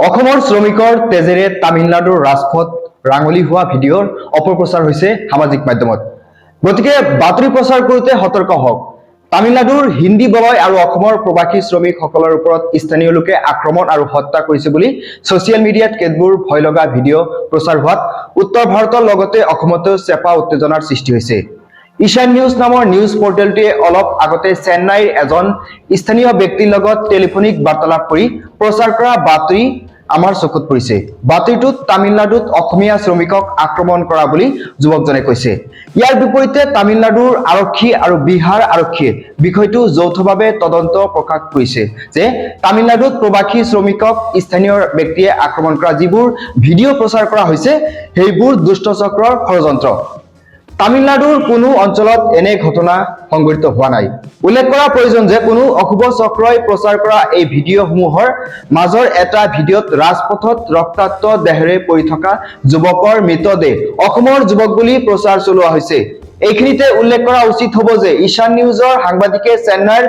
অসমৰ শ্ৰমিকৰ তেজেৰে তামিলনাডুৰ ৰাজপথ ৰাঙলী হোৱা ভিডিঅ'ৰ অপপ্ৰচাৰ হৈছে সামাজিক মাধ্যমত। গতিকে বাতৰি প্ৰচাৰ কৰোঁতে সতৰ্ক হওক। তামিলনাডুৰ হিন্দী বলয় আৰু অসমৰ প্ৰবাসী শ্ৰমিকসকলৰ ওপৰত স্থানীয় লোকে আক্ৰমণ আৰু হত্যা কৰিছে বুলি ছচিয়েল মিডিয়াত কেতবোৰ ভয়লগা ভিডিঅ' প্ৰচাৰ হোৱাত উত্তৰ ভাৰতৰ লগতে অসমতো চেপা উত্তেজনাৰ সৃষ্টি হৈছে। ঈশান নিউজ নামৰ নিউজ পৰ্টেলটোৱে অলপ আগতে চেন্নাইৰ এজন স্থানীয় ব্যক্তিৰ লগত টেলিফোনিক বাৰ্তালাপ কৰি প্ৰচাৰ কৰা বাতৰি আমাৰ চকুত পৰিছে। বাতৰিটোত তামিলনাডুত অসমীয়া শ্ৰমিকক আক্ৰমণ কৰা বুলি যুৱকজনে কৈছে। ইয়াৰ বিপৰীতে তামিলনাডুৰ আৰক্ষী আৰু বিহাৰ আৰক্ষীয়ে বিষয়টো যৌথভাৱে তদন্ত প্ৰকাশ কৰিছে যে তামিলনাডুত প্ৰবাসী শ্ৰমিকক স্থানীয় ব্যক্তিয়ে আক্ৰমণ কৰা যিবোৰ ভিডিঅ' প্ৰচাৰ কৰা হৈছে সেইবোৰ দুষ্টচক্ৰৰ ষড়যন্ত্ৰ। তামিলনাডুৰ কোনো অঞ্চলত এনে ঘটনা সংঘটিত হোৱা নাই। উল্লেখ কৰা প্ৰয়োজন যে কোনো অশুভ চক্ৰই প্ৰচাৰ কৰা এই ভিডিঅ'সমূহৰ মাজৰ এটা ভিডিঅ'ত ৰাজপথত ৰক্তাক্ত দেহেৰে পৰি থকা যুৱকৰ মৃতদেহ অসমৰ যুৱক বুলি প্ৰচাৰ চলোৱা হৈছে। এইখিনিতে উল্লেখ কৰা উচিত হ'ব যে ঈশান নিউজৰ সাংবাদিকে চেন্নাইৰ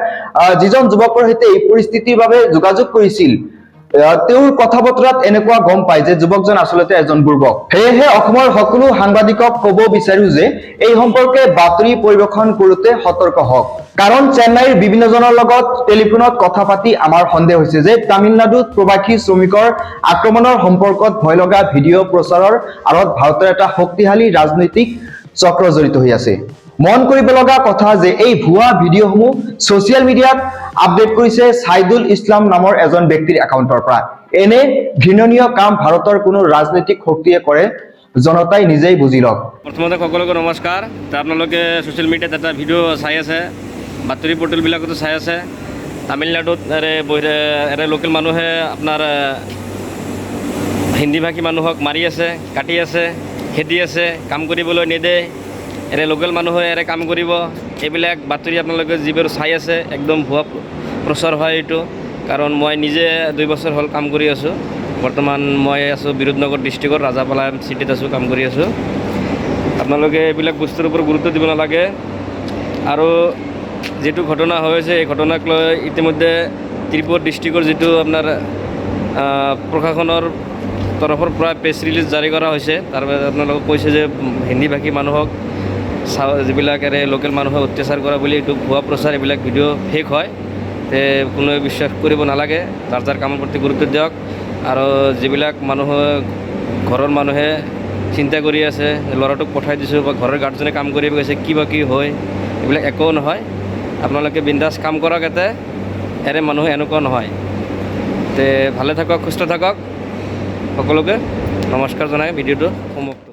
যিজন যুৱকৰ সৈতে এই পৰিস্থিতিৰ বাবে যোগাযোগ কৰিছিল তেওঁৰ কথা বতৰাত এনেকুৱা গম পায় যে যুৱকজন আচলতে এজন বুৰ্বক। সেয়েহে অসমৰ সকলো সাংবাদিকক ক'ব বিচাৰো যে এই সম্পৰ্কে বাতৰি পৰিৱেশন কৰোঁতে সতৰ্ক হওক। কাৰণ চেন্নাইৰ বিভিন্নজনৰ লগত টেলিফোনত কথা পাতি আমাৰ সন্দেহ হৈছে যে তামিলনাডুত প্ৰবাসী শ্ৰমিকৰ আক্ৰমণৰ সম্পৰ্কত ভয়লগা ভিডিঅ' প্ৰচাৰৰ আঁৰত ভাৰতৰ এটা শক্তিশালী ৰাজনৈতিক চক্ৰ জড়িত হৈ আছে। মন কৰিব লগা কথা যে এই ভুৱা ভিডিঅ'সমূহ ছচিয়েল মিডিয়াত আপডেট কৰিছে ছাইদুল ইছলাম নামৰ এজন ব্যক্তিৰ একাউণ্টৰ পৰা। এনে ঘৃণনীয় কাম ভাৰতৰ কোনো ৰাজনৈতিক শক্তিয়ে কৰে, জনতাই নিজেই বুজি লওক। প্ৰথমতে সকলোকে নমস্কাৰ। আপোনালোকে ছ'চিয়েল মিডিয়াত এটা ভিডিঅ' চাই আছে, বাতৰি পৰ্টেলবিলাকতো চাই আছে। তামিলনাডুত লোকেল মানুহে আপোনাৰ হিন্দীভাষী মানুহক মাৰি আছে, কাটি আছে, খেদি আছে, কাম কৰিবলৈ নিদিয়ে। লোকেল মানুহে কাম কৰিব। এইবিলাক বাতৰি আপোনালোকে যিবোৰ চাই আছে একদম ভুৱা প্ৰচাৰ হয় এইটো। কাৰণ মই নিজে 2 বছৰ হ'ল কাম কৰি আছোঁ। বৰ্তমান মই আছোঁ বিৰুধনগৰ ডিষ্ট্ৰিক্টৰ ৰাজাপালাম চিটিত আছোঁ, কাম কৰি আছোঁ। আপোনালোকে এইবিলাক বস্তুৰ ওপৰত গুৰুত্ব দিব নালাগে। আৰু যিটো ঘটনা হৈছে এই ঘটনাক লৈ ইতিমধ্যে ত্ৰিপুৰ ডিষ্ট্ৰিক্টৰ যিটো আপোনাৰ প্ৰশাসনৰ তৰফৰ পৰা প্ৰেছ ৰিলিজ জাৰি কৰা হৈছে। তাৰ বাবে আপোনালোকক কৈছে যে হিন্দীভাষী মানুহক যিবিলাক লোকেল মানুহে অত্যাচাৰ কৰা বুলি এইটো ভুৱা প্ৰচাৰ, এইবিলাক ভিডিঅ' ফেক হয়। কোনোৱে বিশ্বাস কৰিব নালাগে, যাৰ যাৰ কামৰ প্ৰতি গুৰুত্ব দিয়ক। আৰু যিবিলাক ঘৰৰ মানুহে চিন্তা কৰি আছে ল'ৰাটোক পঠাই দিছোঁ বা ঘৰৰ গাৰ্জেনে কাম কৰিব গৈছে কিবা কি হয়, এইবিলাক একো নহয়। আপোনালোকে বিন্দাছ কাম কৰক। মানুহ এনেকুৱা নহয়। ভালে থাকক, সুস্থ থাকক। সকলোকে নমস্কাৰ জনাই ভিডিঅ'টো সমাপ্ত।